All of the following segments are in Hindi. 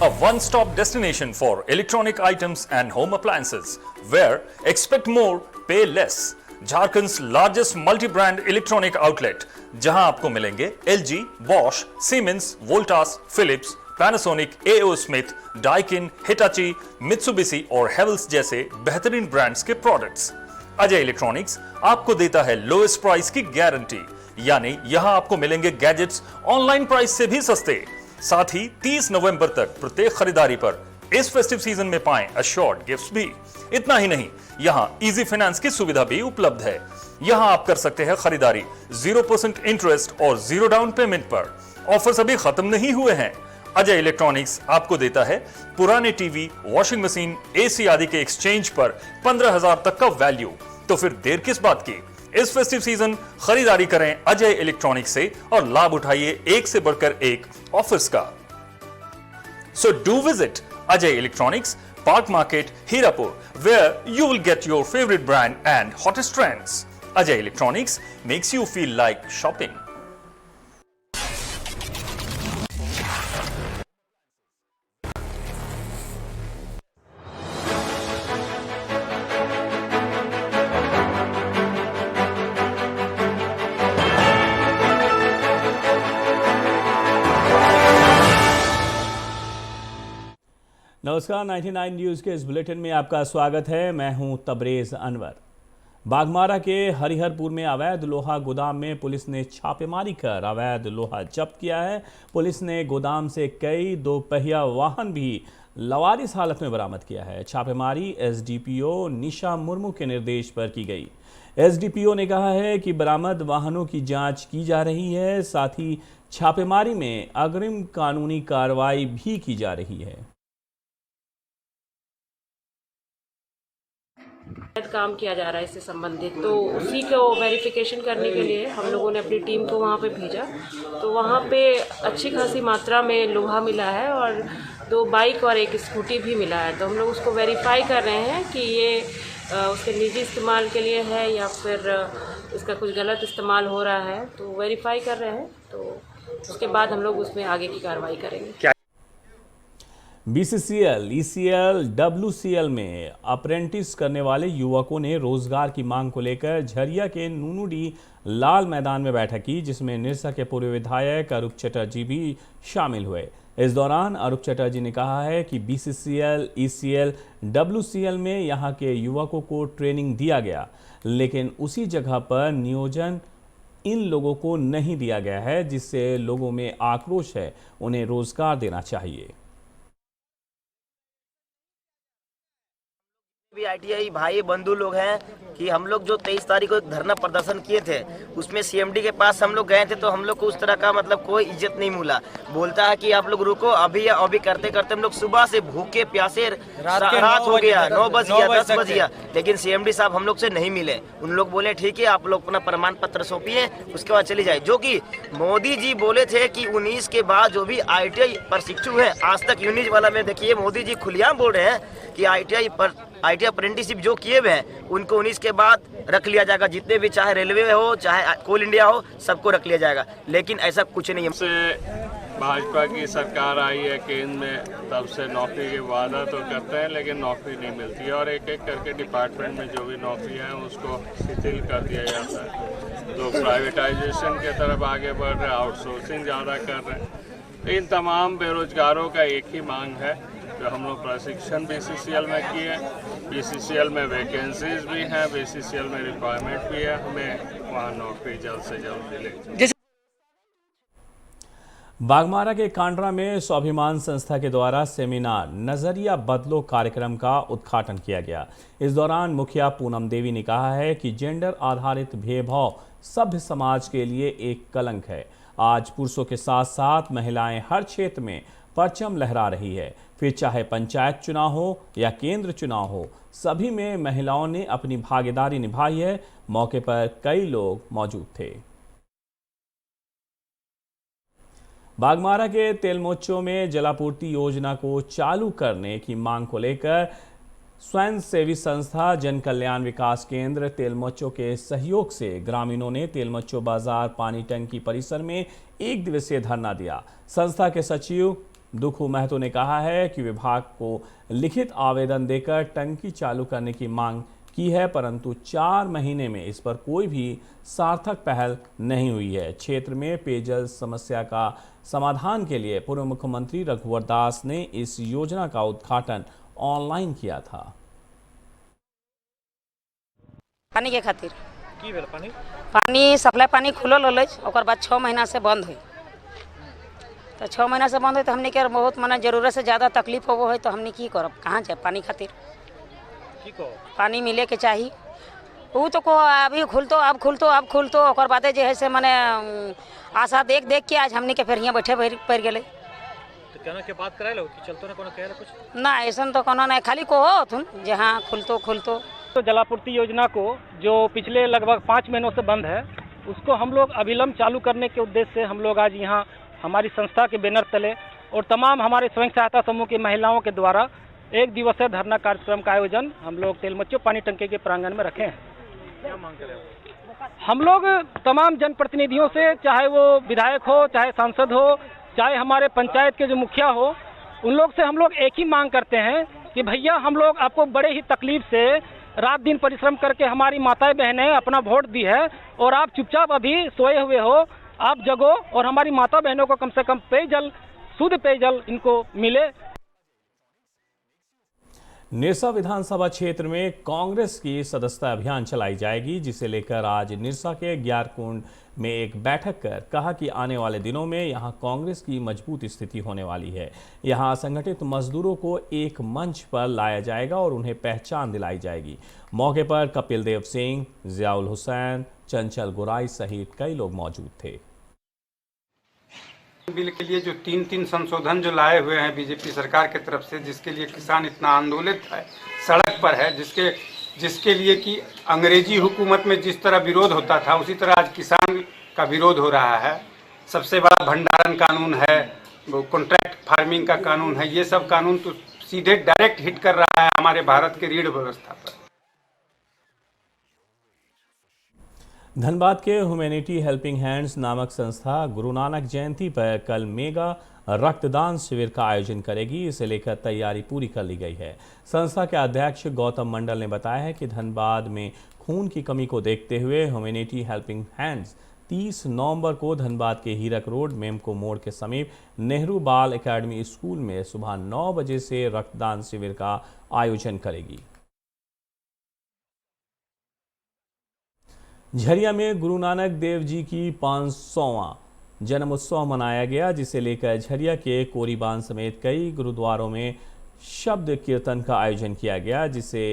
a one-stop destination for electronic items and home appliances, where expect more, pay less. Jharkhand's largest multi brand electronic outlet, जहां आपको मिलेंगे LG, Bosch, Siemens, Voltas, Philips, Panasonic, AO Smith, Daikin, Hitachi, Mitsubishi और Havells जैसे बेहतरीन ब्रांड्स के प्रोडक्ट्स। अजय इलेक्ट्रॉनिक्स आपको देता है लोएस्ट प्राइस की गारंटी, यानी यहां आपको मिलेंगे गैजेट्स ऑनलाइन प्राइस से भी सस्ते। साथ ही 30 नवंबर तक प्रत्येक खरीदारी पर इस फेस्टिव सीजन में पाएं अश्योर्ड गिफ्ट्स भी। इतना ही नहीं, यहां इजी फाइनेंस की सुविधा भी उपलब्ध है। यहां आप कर सकते हैं खरीदारी 0% इंटरेस्ट और 0 डाउन पेमेंट पर। ऑफर्स अभी खत्म नहीं हुए हैं। अजय इलेक्ट्रॉनिक्स आपको देता है पुराने टीवी, वॉशिंग मशीन, एसी आदि के एक्सचेंज पर 15,000 तक का वैल्यू। तो फिर देर किस बात की, इस फेस्टिव सीजन खरीदारी करें अजय इलेक्ट्रॉनिक्स से और लाभ उठाइए एक से बढ़कर एक ऑफर्स का। So do visit Ajay Electronics, Park Market, Hirapur, where you will get your favorite brand and hottest trends. Ajay Electronics makes you feel like shopping. नमस्कार, 99 न्यूज़ के इस बुलेटिन में आपका स्वागत है। मैं हूं तबरेज़ अनवर। बाघमारा के हरिहरपुर में अवैध लोहा गोदाम में पुलिस ने छापेमारी कर अवैध लोहा जब्त किया है। पुलिस ने गोदाम से कई दोपहिया वाहन भी लवारिस हालत में बरामद किया है। छापेमारी एसडीपीओ निशा मुर्मू के निर्देश पर की गई। एसडीपीओ ने कहा है कि बरामद वाहनों की जांच की जा रही है, साथ ही छापेमारी में अग्रिम कानूनी कार्रवाई भी की जा रही है। काम किया जा रहा है इससे संबंधित, तो उसी को वेरिफिकेशन करने के लिए हम लोगों ने अपनी टीम को वहाँ पे भेजा। तो वहाँ पे अच्छी खासी मात्रा में लोहा मिला है और 2 बाइक और 1 स्कूटी भी मिला है। तो हम लोग उसको वेरीफाई कर रहे हैं कि ये उसके निजी इस्तेमाल के लिए है या फिर इसका कुछ गलत इस्तेमाल हो रहा है, तो वेरीफाई कर रहे हैं। तो उसके बाद हम लोग उसमें आगे की कार्रवाई करेंगे। बीसीसीएल, ईसीएल, डब्ल्यूसीएल में अप्रेंटिस करने वाले युवकों ने रोजगार की मांग को लेकर झरिया के नूनूडी लाल मैदान में बैठक की, जिसमें निरसा के पूर्व विधायक अरूप चटर्जी भी शामिल हुए। इस दौरान अरूप चटर्जी ने कहा है कि बीसीसीएल, ईसीएल, डब्ल्यूसीएल में यहां के युवकों को ट्रेनिंग दिया गया, लेकिन उसी जगह पर नियोजन इन लोगों को नहीं दिया गया है, जिससे लोगों में आक्रोश है। उन्हें रोजगार देना चाहिए। भी आईटीआई भाई बंधु लोग हैं कि हम लोग जो 23 तारीख को धरना प्रदर्शन किए थे, उसमें सीएमडी के पास हम लोग गए थे, तो हम लोग को उस तरह का मतलब कोई इज्जत नहीं मिला। बोलता है कि आप लोग रुको, अभी या अभी करते करते हम लोग सुबह से भूखे प्यासे रात हो गया, 9 बज गया, 10 बज गया, लेकिन सीएमडी साहब हम लोग से नहीं मिले। उन लोग बोले ठीक है, आप लोग अपना प्रमाण पत्र सौंपिए, उसके बाद चली जाए। जो कि मोदी जी बोले थे कि 19 के बाद जो भी आईटीआई प्रशिक्षु है, आज तक यूनिज वाला में देखिए मोदी जी खुलेआम बोल रहे हैं कि आईटीआई अप्रेंटिसशिप जो किए हुए हैं उनको 19 के बाद रख लिया जाएगा। जितने भी, चाहे रेलवे हो चाहे कोल इंडिया हो, सबको रख लिया जाएगा, लेकिन ऐसा कुछ नहीं है। से भाजपा की सरकार आई है केंद्र में, तब से नौकरी के वादा तो करते हैं लेकिन नौकरी नहीं मिलती है और एक एक करके डिपार्टमेंट में जो भी नौकरी है उसको शिथिल कर दिया जाता है। तो प्राइवेटाइजेशन की तरफ आगे बढ़ रहे हैं, आउटसोर्सिंग ज़्यादा कर रहे हैं। इन तमाम बेरोजगारों का एक ही मांग है जो हम लोग प्रशिक्षण बीसीसीएल में किए, बीसीसीएल में वैकेंसीज भी हैं, बीसीसीएल में रिक्वायरमेंट भी है, हमें वहाँ नौकरी जल्द से जल्द मिले। बाघमारा के कांड्रा में स्वाभिमान संस्था के द्वारा सेमिनार नजरिया बदलो कार्यक्रम का उद्घाटन किया गया। इस दौरान मुखिया पूनम देवी ने कहा है कि जेंडर आधारित भेदभाव सभ्य समाज के लिए एक कलंक है। आज पुरुषों के साथ साथ महिलाएं हर क्षेत्र में परचम लहरा रही है, फिर चाहे पंचायत चुनाव हो या केंद्र चुनाव हो, सभी में महिलाओं ने अपनी भागीदारी निभाई है। मौके पर कई लोग मौजूद थे। बाघमारा के तेलमोच्चो में जलापूर्ति योजना को चालू करने की मांग को लेकर स्वयं सेवी संस्था जन कल्याण विकास केंद्र तेलमोच्चो के सहयोग से ग्रामीणों ने तेलमोच्चो बाजार पानी टंकी परिसर में 1 दिवसीय धरना दिया। संस्था के सचिव दुखू महतो ने कहा है कि विभाग को लिखित आवेदन देकर टंकी चालू करने की मांग की है, परंतु 4 महीने में इस पर कोई भी सार्थक पहल नहीं हुई है। क्षेत्र में पेयजल समस्या का समाधान के लिए पूर्व मुख्यमंत्री रघुवर दास ने इस योजना का उद्घाटन ऑनलाइन किया था। पानी के खातिर की भेल पानी सप्लाई पानी खुलल होले, ओकर बाद 6 महीना से बंद हुई। तो 6 महीना से बंद हुई तो हमने के बहुत माने जरूरत से ज़्यादा तकलीफ होबो है, तो हमने की करब, कहाँ जाए पानी खातिर? पानी मिले के चाहिए। वो तो को अभी खुलतो अब खुलतो ओकर बादे जे है से माने आशा देख के आज हमने के फिर यहाँ बैठे पड़ गए। तो कहना के बात कराए लो कि चलतो ना कोनो कहला कुछ ना, ऐसा तो कोनो ना, खाली को हो तुम जहाँ खुलतो। तो जलापूर्ति योजना को जो पिछले लगभग 5 महीनों से बंद है, उसको हम लोग अविलंब चालू करने के उद्देश्य से हम लोग आज यहाँ हमारी संस्था के बैनर तले और तमाम हमारे स्वयं सहायता समूह की महिलाओं के द्वारा 1 दिवसीय धरना कार्यक्रम का आयोजन हम लोग तेलमच्चो पानी टंकी के प्रांगण में रखे हैं। क्या मांग करें? हम लोग तमाम जनप्रतिनिधियों से, चाहे वो विधायक हो, चाहे सांसद हो, चाहे हमारे पंचायत के जो मुखिया हो, उन लोग से हम लोग एक ही मांग करते हैं कि भैया हम लोग आपको बड़े ही तकलीफ से रात दिन परिश्रम करके हमारी माताएं बहनें अपना वोट दी है और आप चुपचाप अभी सोए हुए हो, आप जगो और हमारी माता बहनों को कम से कम पेयजल, शुद्ध पेयजल इनको मिले। निरसा विधानसभा क्षेत्र में कांग्रेस की सदस्यता अभियान चलाई जाएगी, जिसे लेकर आज निरसा के ग्यारकुंड में एक बैठक कर कहा कि आने वाले दिनों में यहां कांग्रेस की मजबूत स्थिति होने वाली है। यहां असंगठित मजदूरों को एक मंच पर लाया जाएगा और उन्हें पहचान दिलाई जाएगी। मौके पर कपिल देव सिंह, जियाउल हुसैन, चंचल गुराई सहित कई लोग मौजूद थे। बिल के लिए जो 3 संशोधन जो लाए हुए हैं बीजेपी सरकार की तरफ से, जिसके लिए किसान इतना आंदोलित है, सड़क पर है, जिसके लिए कि अंग्रेजी हुकूमत में जिस तरह विरोध होता था उसी तरह आज किसान का विरोध हो रहा है। सबसे बड़ा भंडारण कानून है, वो कॉन्ट्रैक्ट फार्मिंग का कानून है। ये सब कानून तो सीधे डायरेक्ट हिट कर रहा है हमारे भारत के ऋण व्यवस्था पर। धनबाद के ह्यूमैनिटी हेल्पिंग हैंड्स नामक संस्था गुरु नानक जयंती पर कल मेगा रक्तदान शिविर का आयोजन करेगी। इसे लेकर तैयारी पूरी कर ली गई है। संस्था के अध्यक्ष गौतम मंडल ने बताया है कि धनबाद में खून की कमी को देखते हुए ह्यूमैनिटी हेल्पिंग हैंड्स 30 नवंबर को धनबाद के हीरक रोड मेमको मोड़ के समीप नेहरू बाल एकेडमी स्कूल में सुबह 9 बजे से रक्तदान शिविर का आयोजन करेगी। झरिया में गुरु नानक देव जी की 500वां जन्मोत्सव मनाया गया, जिसे लेकर झरिया के कोरीबान समेत कई गुरुद्वारों में शब्द कीर्तन का आयोजन किया गया, जिसे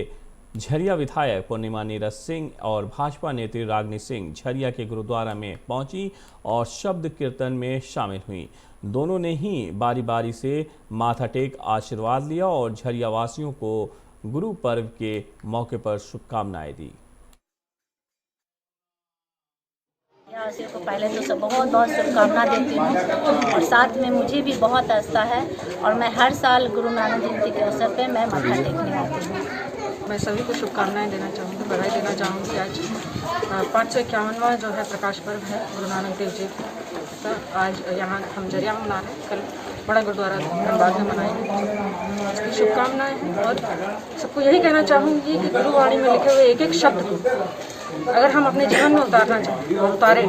झरिया विधायक पूर्णिमा नीरज सिंह और भाजपा नेत्री रागनी सिंह झरिया के गुरुद्वारा में पहुंची और शब्द कीर्तन में शामिल हुई। दोनों ने ही बारी बारी से माथा टेक आशीर्वाद लिया और झरिया वासियों को गुरु पर्व के मौके पर शुभकामनाएं दी। वासियों को पहले तो सब बहुत शुभकामना देती हूँ और साथ में मुझे भी बहुत आस्था है और मैं हर साल गुरु नानक जयंती के अवसर पे मैं माथा टेकने आती हूँ। मैं सभी को शुभकामनाएं देना चाहूँगी, बधाई देना चाहूँगी। आज 551वां जो है प्रकाश पर्व है गुरु नानक देव जी का, आज यहाँ हम झरिया में मना रहे हैं, कल बड़ा गुरुद्वारा धनबाद में मनाएंगे। इसकी शुभकामनाएं हैं और सबको यही कहना चाहूँगी कि गुरुवाणी में लिखे हुए एक शब्द को अगर हम अपने जीवन में उतारना चाहें और उतारें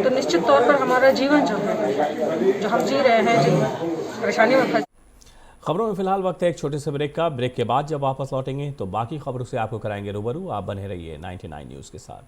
तो निश्चित तौर पर हमारा जीवन जो है, जो हम जी रहे हैं, जो परेशानी में फंस। खबरों में फिलहाल वक्त है एक छोटे से ब्रेक का। ब्रेक के बाद जब वापस लौटेंगे तो बाकी खबरों से आपको कराएंगे रूबरू। आप बने रहिए 99 न्यूज के साथ।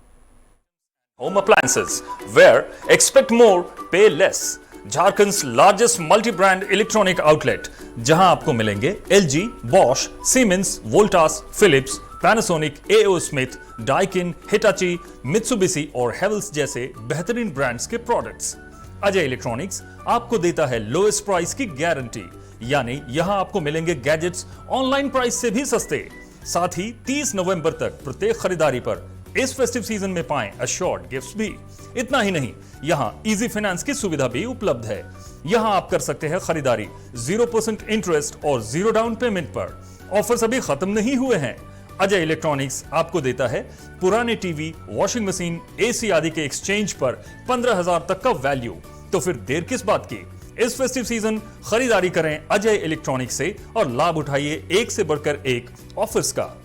Home appliances, where expect more, pay less. Jharkhand's largest multi brand electronic outlet, जहां आपको मिलेंगे LG, Bosch, Siemens, Voltas, Philips, Panasonic, AO Smith, Daikin, Hitachi, Mitsubishi और Havells जैसे बेहतरीन ब्रांड्स के प्रोडक्ट्स। अजय इलेक्ट्रॉनिक्स आपको देता है लोएस्ट प्राइस की गारंटी, यानी यहां आपको मिलेंगे गैजेट्स ऑनलाइन प्राइस से भी सस्ते। साथ ही 30 नवंबर तक प्रत्येक खरीदारी पर इस फेस्टिव सीजन में पाएं अश्योर्ड गिफ्ट्स भी। इतना ही नहीं, यहां इजी फाइनेंस की सुविधा भी उपलब्ध है। यहां आप कर सकते हैं खरीदारी 0% इंटरेस्ट और 0 डाउन पेमेंट पर। ऑफर्स अभी खत्म नहीं हुए हैं। अजय इलेक्ट्रॉनिक्स आपको देता है पुराने टीवी, वॉशिंग मशीन, AC आदि के एक्सचेंज पर 15,000 तक का वैल्यू। तो फिर देर किस बात की, इस फेस्टिव सीजन खरीदारी करें अजय इलेक्ट्रॉनिक्स से और लाभ उठाइए एक से बढ़कर एक ऑफर्स का।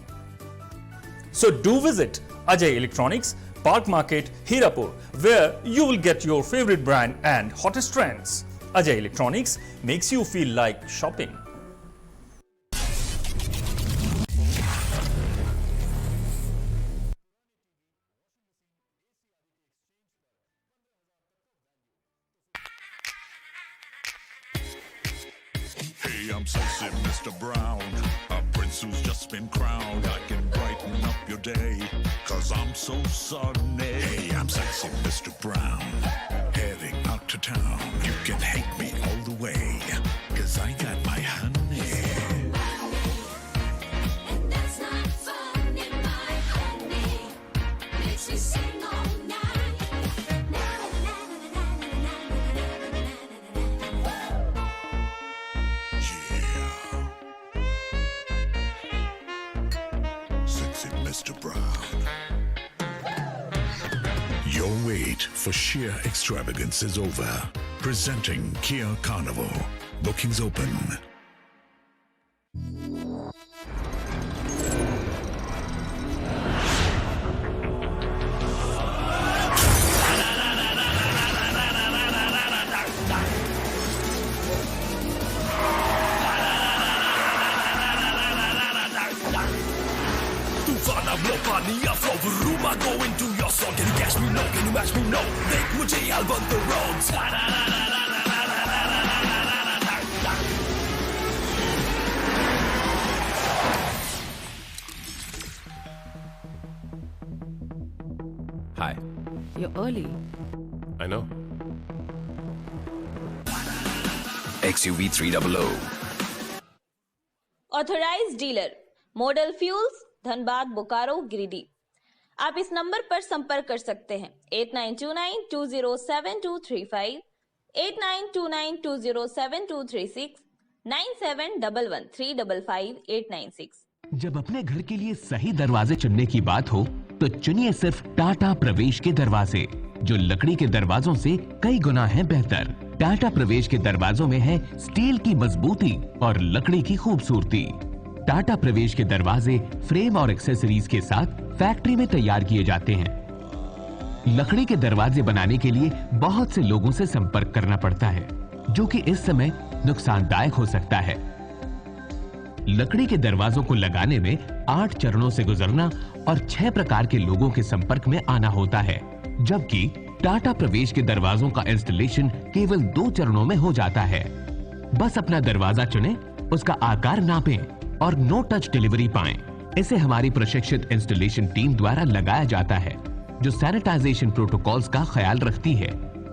So do visit Ajay Electronics, Park Market, Hirapur, where you will get your favorite brand and hottest trends. Ajay Electronics makes you feel like shopping. Hey, I'm sexy Mr. Brown, a prince who's just been crowned. I can brighten up your day, cause I'm so sunny. Hey, I'm sexy Mr. Brown, heading out to town. You can hate me all the way, cause I got my honey. Mr. Brown. Your wait for sheer extravagance is over. Presenting Kia Carnival. Bookings open. Hi. You're early. I know. XUV 300. Authorised dealer model fuels Dhanbad Bokaro Giridih. आप इस नंबर पर संपर्क कर सकते हैं 8929207235, 8929207236, 9711355896। जब अपने घर के लिए सही दरवाजे चुनने की बात हो तो चुनिए सिर्फ टाटा प्रवेश के दरवाजे, जो लकड़ी के दरवाजों से कई गुना है बेहतर। टाटा प्रवेश के दरवाजों में है स्टील की मजबूती और लकड़ी की खूबसूरती। टाटा प्रवेश के दरवाजे फ्रेम और एक्सेसरीज के साथ फैक्ट्री में तैयार किए जाते हैं। लकड़ी के दरवाजे बनाने के लिए बहुत से लोगों से संपर्क करना पड़ता है, जो कि इस समय नुकसानदायक हो सकता है। लकड़ी के दरवाजों को लगाने में 8 चरणों से गुजरना और 6 प्रकार के लोगों के संपर्क में आना होता है, जबकि टाटा प्रवेश के दरवाजों का इंस्टॉलेशन केवल 2 चरणों में हो जाता है। बस अपना दरवाजा चुनें, उसका आकार नापें और नो टच डिलीवरी पाएं। इसे हमारी प्रशिक्षित इंस्टॉलेशन टीम द्वारा लगाया जाता है, जो सैनिटाइजेशन प्रोटोकॉल्स का ख्याल रखती है।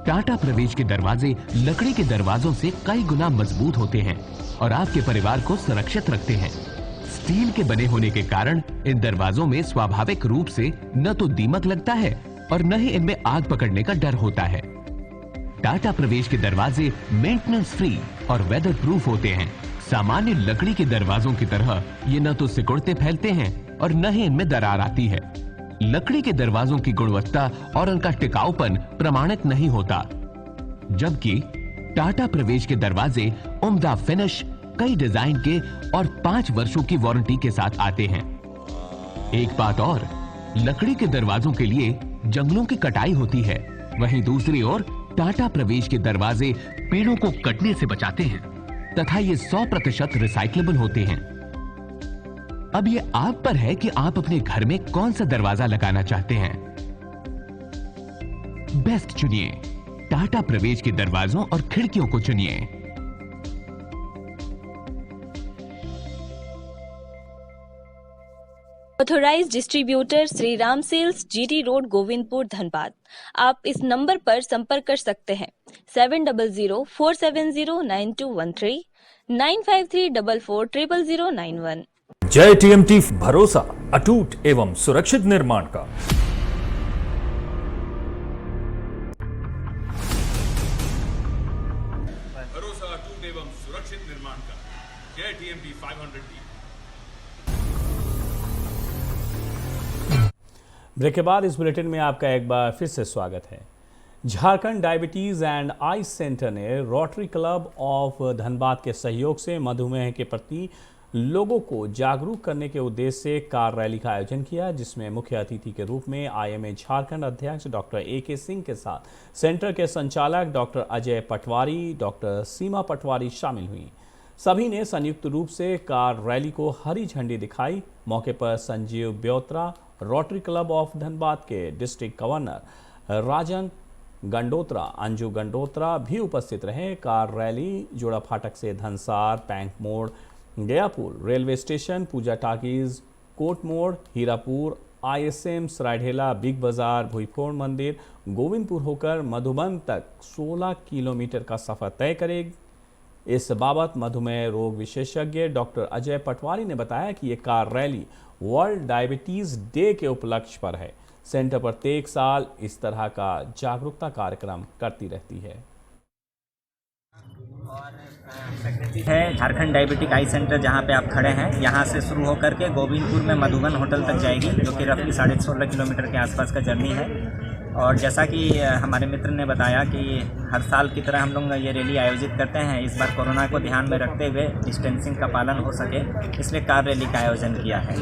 टाटा प्रवेश के दरवाजे लकड़ी के दरवाजों से कई गुना मजबूत होते हैं और आपके परिवार को सुरक्षित रखते हैं। स्टील के बने होने के कारण इन दरवाजों में स्वाभाविक रूप से न तो दीमक लगता है और न ही इनमें आग पकड़ने का डर होता है। टाटा प्रवेश के दरवाजे मेंटेनेंस फ्री और वेदर प्रूफ होते हैं। सामान्य लकड़ी के दरवाजों की तरह ये न तो सिकुड़ते फैलते हैं और न ही इनमें दरार आती है। लकड़ी के दरवाजों की गुणवत्ता और उनका टिकाऊपन प्रमाणित नहीं होता, जबकि टाटा प्रवेश के दरवाजे उम्दा फिनिश, कई डिजाइन के और 5 वर्षों की वारंटी के साथ आते हैं। एक बात और, लकड़ी के दरवाजों के लिए जंगलों की कटाई होती है, वहीं दूसरी ओर टाटा प्रवेश के दरवाजे पेड़ों को कटने से बचाते हैं तथा ये 100% रिसाइक्लेबल होते हैं। अब ये आप पर है कि आप अपने घर में कौन सा दरवाजा लगाना चाहते हैं। बेस्ट चुनिए, टाटा प्रवेश के दरवाजों और खिड़कियों को चुनिए। Authorised distributor Shri Ram sales, GT road, Govindpur, Dhanbad. आप इस नंबर पर संपर्क कर सकते हैं 7004709213, 9534400091। जय टीएमटी, भरोसा अटूट एवं सुरक्षित निर्माण का। भरोसा अटूट एवं सुरक्षित निर्माण का। जय टीएमटी 500D। ब्रेक के बाद इस बुलेटिन में आपका एक बार फिर से स्वागत है। Jharkhand diabetes and I centre ने रोटरी क्लब ऑफ धनबाद के सहयोग से मधुमेह के प्रति लोगों को जागरूक करने के उद्देश्य से कार रैली का आयोजन किया, जिसमें मुख्य अतिथि के रूप में आईएमए झारखंड अध्यक्ष डॉक्टर AK सिंह के साथ सेंटर के संचालक डॉक्टर अजय पटवारी, डॉक्टर सीमा पटवारी शामिल हुई। सभी ने संयुक्त रूप से कार रैली को हरी झंडी दिखाई। मौके पर Sanjeev Beotra, rotary club of Dhanbad के डिस्ट्रिक्ट गवर्नर राजन गंडोत्रा, अंजू गंडोत्रा भी उपस्थित रहे। कार रैली जोड़ा फाटक से धनसार, पैंक मोड़, गयापुर रेलवे स्टेशन, पूजा टाकीज, कोट मोड़, हीरापुर, ISM, सरायढेला, बिग बाजार, भुईफोड़ मंदिर, गोविंदपुर होकर मधुबन तक 16 किलोमीटर का सफर तय करेगी। इस बाबत मधुमेह रोग विशेषज्ञ डॉक्टर अजय पटवारी ने बताया कि ये car rally world diabetes day के उपलक्ष्य पर है। सेंटर प्रत्येक साल इस तरह का जागरूकता कार्यक्रम करती रहती है। है झारखंड डायबिटिक आई सेंटर जहां पे आप खड़े हैं, यहां से शुरू होकर के गोविंदपुर में मधुबन होटल तक जाएगी, जो कि रफली 16.5 किलोमीटर के आसपास का जर्नी है। और जैसा कि हमारे मित्र ने बताया कि हर साल की तरह हम लोग ये रैली आयोजित करते हैं। इस बार कोरोना को ध्यान में रखते हुए डिस्टेंसिंग का पालन हो सके, इसलिए कार रैली का आयोजन किया है।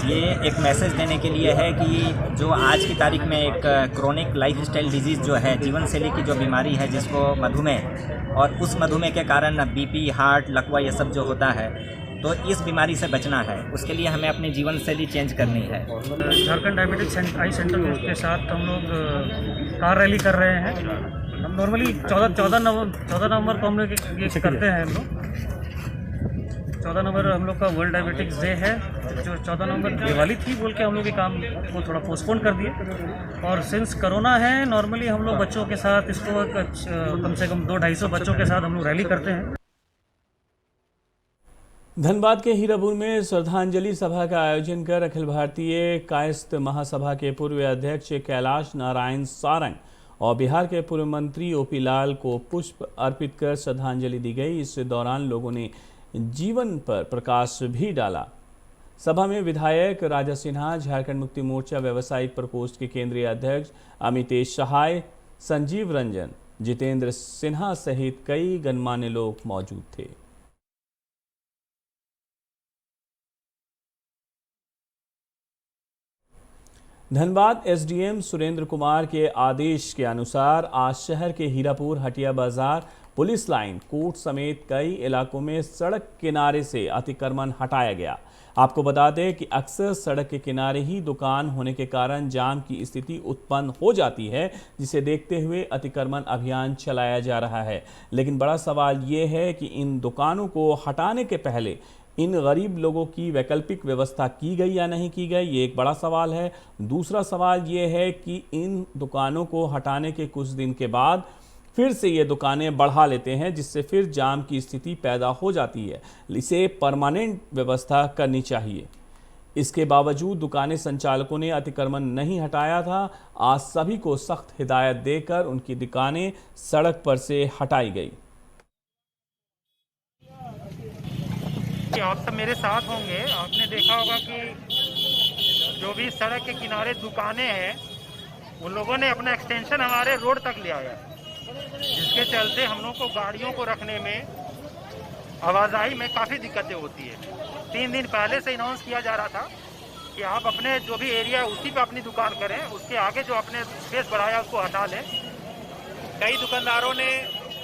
ये एक मैसेज देने के लिए है कि जो आज की तारीख में एक क्रोनिक लाइफस्टाइल डिजीज़ जो है, जीवन शैली की जो बीमारी है जिसको मधुमेह, और उस मधुमेह के कारण BP, हार्ट, लकवा ये सब जो होता है, तो इस बीमारी से बचना है। उसके लिए हमें अपनी जीवन शैली चेंज करनी है। झारखंड डायबिटिक आई सेंटर के साथ हम लोग कार रैली कर रहे हैं। हम नॉर्मली 14 नवंबर को हम लोग ये करते हैं। हम लोग 14 नवंबर हम लोग का वर्ल्ड डायबिटिक्स डे है। जो 14 नवंबर दिवाली थी बोल के हम लोग ये काम को थोड़ा पोस्टपोन कर दिए। और सिंस कोरोना है, नॉर्मली हम लोग बच्चों के साथ इसको कम से कम 200-250 बच्चों के साथ हम लोग रैली करते हैं। धनबाद के हीरापुर में श्रद्धांजलि सभा का आयोजन कर अखिल भारतीय कायस्थ महासभा के पूर्व अध्यक्ष कैलाश नारायण सारंग और बिहार के पूर्व मंत्री OP लाल को पुष्प अर्पित कर श्रद्धांजलि दी गई। इस दौरान लोगों ने जीवन पर प्रकाश भी डाला। सभा में विधायक राजा सिन्हा, झारखंड मुक्ति मोर्चा व्यवसायिक प्रकोष्ठ के केंद्रीय अध्यक्ष अमितेश सहाय, संजीव रंजन, जितेंद्र सिन्हा सहित कई गणमान्य लोग मौजूद थे। धनबाद SDM सुरेंद्र कुमार के आदेश के अनुसार आज शहर के हीरापुर, हटिया बाजार, पुलिस लाइन, कोर्ट समेत कई इलाकों में सड़क किनारे से अतिक्रमण हटाया गया। आपको बता दें कि अक्सर सड़क के किनारे ही दुकान होने के कारण जाम की स्थिति उत्पन्न हो जाती है, जिसे देखते हुए अतिक्रमण अभियान चलाया जा रहा है। लेकिन बड़ा सवाल ये है कि इन दुकानों को हटाने के पहले इन गरीब लोगों की वैकल्पिक व्यवस्था की गई या नहीं की गई, ये एक बड़ा सवाल है। दूसरा सवाल ये है कि इन दुकानों को हटाने के कुछ दिन के बाद फिर से ये दुकानें बढ़ा लेते हैं, जिससे फिर जाम की स्थिति पैदा हो जाती है। इसे परमानेंट व्यवस्था करनी चाहिए। इसके बावजूद दुकानें संचालकों ने अतिक्रमण नहीं हटाया था। आज सभी को सख्त हिदायत देकर उनकी दुकानें सड़क पर से हटाई गई। आप सब मेरे साथ होंगे, आपने देखा होगा कि जो भी सड़क के किनारे दुकानें हैं, उन लोगों ने अपना एक्सटेंशन हमारे रोड तक ले आया, जिसके चलते हम लोग को गाड़ियों को रखने में, आवाजाही में काफ़ी दिक्कतें होती है। 3 दिन पहले से अनाउंस किया जा रहा था कि आप अपने जो भी एरिया है उसी पे अपनी दुकान करें, उसके आगे जो आपने स्पेस बढ़ाया उसको हटा लें। कई दुकानदारों ने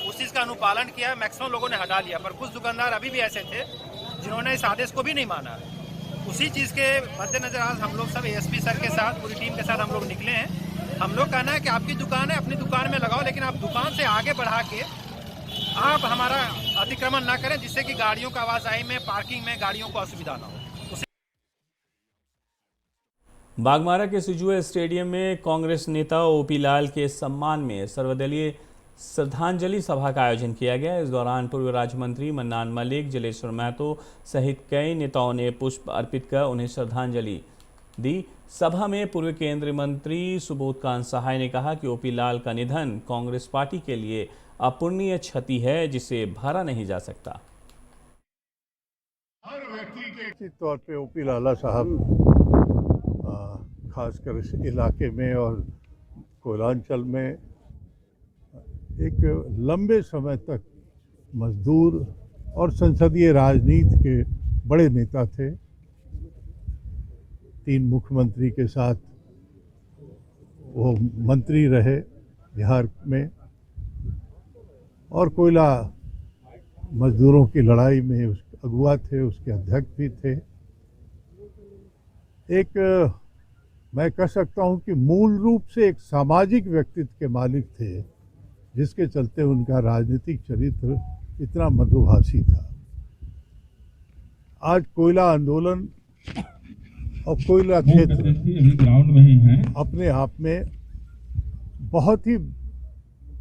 उस चीज़ का अनुपालन किया, मैक्सिमम लोगों ने हटा लिया, पर कुछ दुकानदार अभी भी ऐसे थे जिन्होंने इस आदेश को भी नहीं माना। उसी चीज़ के मद्देनजर आज हम लोग सब ASP सर के साथ, पूरी टीम के साथ हम लोग निकले हैं। हम लोग कहना है कि आपकी दुकान है, अपनी दुकान में लगाओ, लेकिन आप दुकान से आगे बढ़ा के आप हमारा अतिक्रमण ना करें, जिससे कि गाड़ियों का आवाजाही में, पार्किंग में गाड़ियों को असुविधा ना हो। बागमारा के सिजुआ स्टेडियम में कांग्रेस नेता OP लाल के सम्मान में सर्वदलीय श्रद्धांजलि सभा का आयोजन किया गया। इस दौरान पूर्व राज्य मंत्री मन्नान मलिक, जलेश्वर महतो सहित कई नेताओं ने पुष्प अर्पित कर उन्हें श्रद्धांजलि दी। सभा में पूर्व केंद्रीय मंत्री सुबोधकांत सहाय ने कहा कि OP लाल का निधन कांग्रेस पार्टी के लिए अपूरणीय क्षति है, जिसे भरा नहीं जा सकता। हर व्यक्ति के निश्चित तौर पे OP लाला साहब खासकर इस इलाके में और कोयलांचल में एक लंबे समय तक मजदूर और संसदीय राजनीति के बड़े नेता थे। 3 मुख्यमंत्री के साथ वो मंत्री रहे बिहार में और कोयला मजदूरों की लड़ाई में उसके अगुआ थे, उसके अध्यक्ष भी थे। एक मैं कह सकता हूं कि मूल रूप से एक सामाजिक व्यक्तित्व के मालिक थे, जिसके चलते उनका राजनीतिक चरित्र इतना मधुभाषी था। आज कोयला आंदोलन और कोयला क्षेत्र अपने आप में बहुत ही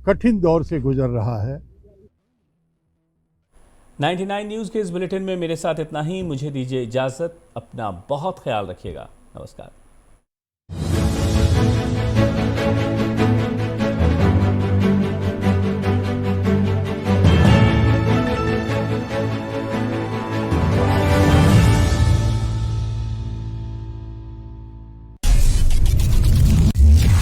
कठिन दौर से गुजर रहा है। 99 न्यूज़ के इस बुलेटिन में मेरे साथ इतना ही। मुझे दीजिए इजाज़त। अपना बहुत ख्याल रखिएगा। नमस्कार।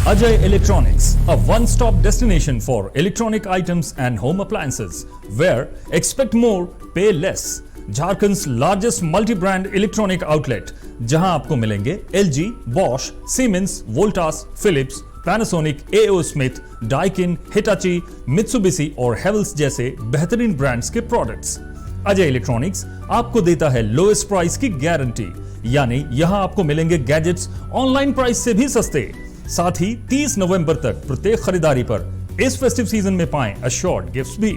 Ajay Electronics, a one-stop destination for electronic items and home appliances, where expect more, pay less. Jharkhand's largest multi-brand electronic outlet, जहां आपको मिलेंगे LG, Bosch, Siemens, Voltas, Philips, Panasonic, AO Smith, Daikin, Hitachi, Mitsubishi और Havells जैसे बेहतरीन ब्रांड्स के प्रोडक्ट्स। अजय इलेक्ट्रॉनिक्स आपको देता है लोएस्ट प्राइस की गारंटी, यानी यहां आपको मिलेंगे गैजेट्स ऑनलाइन प्राइस से भी सस्ते। साथ ही 30 नवंबर तक प्रत्येक खरीदारी पर इस फेस्टिव सीजन में पाएं अश्योर्ड गिफ्ट्स भी।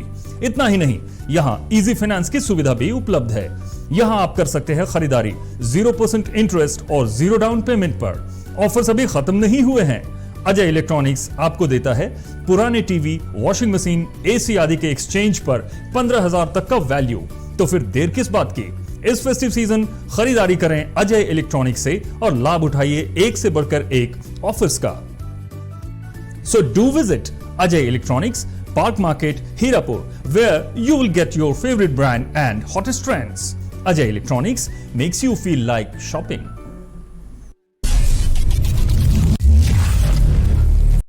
इतना ही नहीं, यहां इजी फाइनेंस की सुविधा भी उपलब्ध है। यहां आप कर सकते हैं खरीदारी 0% इंटरेस्ट और 0 डाउन पेमेंट पर। ऑफर्स अभी खत्म नहीं हुए हैं। अजय इलेक्ट्रॉनिक्स आपको देता है पुराने टीवी, वॉशिंग मशीन, एसी आदि के एक्सचेंज पर 15,000 तक का वैल्यू। तो फिर देर किस बात की? इस फेस्टिव सीजन खरीदारी करें अजय इलेक्ट्रॉनिक्स से और लाभ उठाइए एक से बढ़कर एक ऑफर्स का। So do visit Ajay Electronics, Park Market, Hirapur, where you will get your favourite brand and hottest trends. Ajay Electronics makes you feel like shopping.